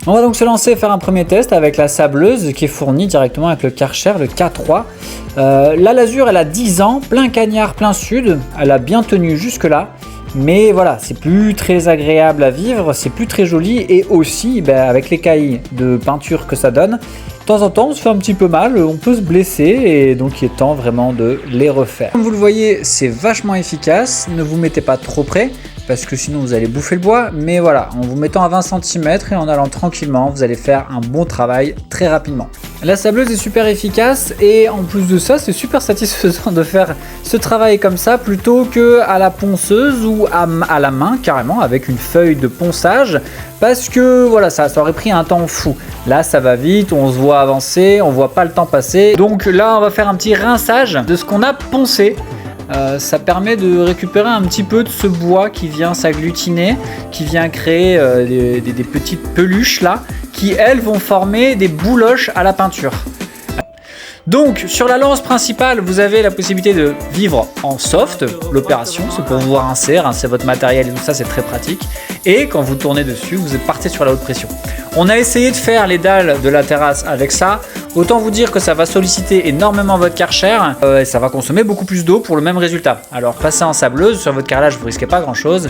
On va donc se lancer faire un premier test avec la sableuse qui est fournie directement avec le Karcher, le K3. La lasure, elle a 10 ans, plein cagnard, plein sud. Elle a bien tenu jusque là. Mais voilà, c'est plus très agréable à vivre, c'est plus très joli. Et aussi, avec les cailles de peinture que ça donne, de temps en temps on se fait un petit peu mal, on peut se blesser. Et donc il est temps vraiment de les refaire. Comme vous le voyez, c'est vachement efficace. Ne vous mettez pas trop près, parce que sinon vous allez bouffer le bois, mais voilà, en vous mettant à 20 cm et en allant tranquillement, vous allez faire un bon travail très rapidement. La sableuse est super efficace et en plus de ça, c'est super satisfaisant de faire ce travail comme ça plutôt que à la ponceuse ou à la main carrément avec une feuille de ponçage, parce que voilà, ça aurait pris un temps fou. Là, ça va vite, on se voit avancer, on voit pas le temps passer. Donc là, on va faire un petit rinçage de ce qu'on a poncé. Ça permet de récupérer un petit peu de ce bois qui vient s'agglutiner, qui vient créer des petites peluches là, qui elles vont former des bouloches à la peinture. Donc sur la lance principale, vous avez la possibilité de vivre en soft, l'opération, c'est pour vous rincer votre matériel et tout ça, c'est très pratique. Et quand vous tournez dessus, vous partez sur la haute pression. On a essayé de faire les dalles de la terrasse avec ça. Autant vous dire que ça va solliciter énormément votre Karcher et ça va consommer beaucoup plus d'eau pour le même résultat. Alors passez en sableuse, sur votre carrelage vous risquez pas grand chose.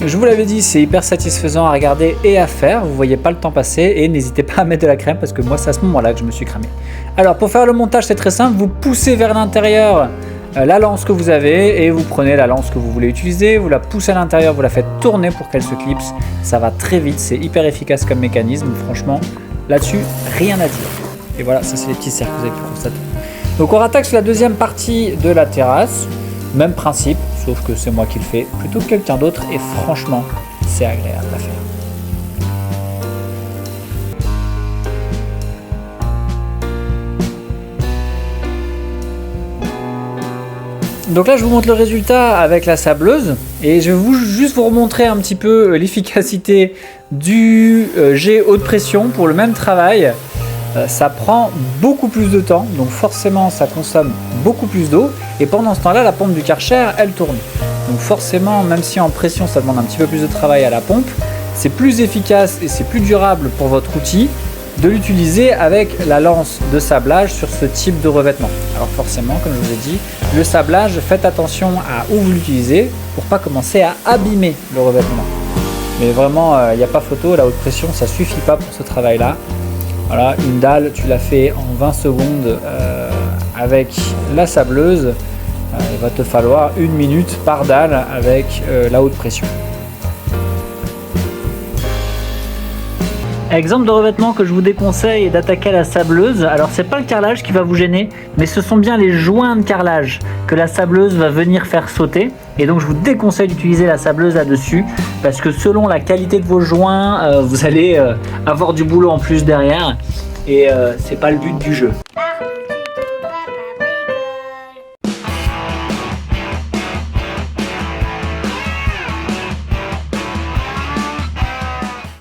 Je vous l'avais dit, c'est hyper satisfaisant à regarder et à faire, vous voyez pas le temps passer et n'hésitez pas à mettre de la crème parce que moi c'est à ce moment-là que je me suis cramé. Alors pour faire le montage c'est très simple, vous poussez vers l'intérieur la lance que vous avez et vous prenez la lance que vous voulez utiliser, vous la poussez à l'intérieur, vous la faites tourner pour qu'elle se clipse, ça va très vite, c'est hyper efficace comme mécanisme, franchement là-dessus rien à dire. Et voilà, ça c'est les petits cercles que vous avez pu constater. Donc on rattaque sur la deuxième partie de la terrasse, même principe, sauf que c'est moi qui le fais plutôt que quelqu'un d'autre et franchement c'est agréable à faire. Donc là je vous montre le résultat avec la sableuse et je vais juste vous remontrer un petit peu l'efficacité du jet haute pression pour le même travail. Ça prend beaucoup plus de temps, donc forcément ça consomme beaucoup plus d'eau et pendant ce temps-là la pompe du Karcher elle tourne. Donc forcément, même si en pression ça demande un petit peu plus de travail à la pompe, c'est plus efficace et c'est plus durable pour votre outil de l'utiliser avec la lance de sablage sur ce type de revêtement. Alors forcément, comme je vous ai dit, le sablage, faites attention à où vous l'utilisez pour pas commencer à abîmer le revêtement. Mais vraiment, il n'y a pas photo, la haute pression ça suffit pas pour ce travail-là. Voilà, une dalle, tu la fais en 20 secondes avec la sableuse. Il va te falloir 1 minute par dalle avec la haute pression. Exemple de revêtement que je vous déconseille d'attaquer à la sableuse. Alors c'est pas le carrelage qui va vous gêner, mais ce sont bien les joints de carrelage que la sableuse va venir faire sauter. Et donc je vous déconseille d'utiliser la sableuse là-dessus parce que selon la qualité de vos joints, vous allez avoir du boulot en plus derrière et c'est pas le but du jeu.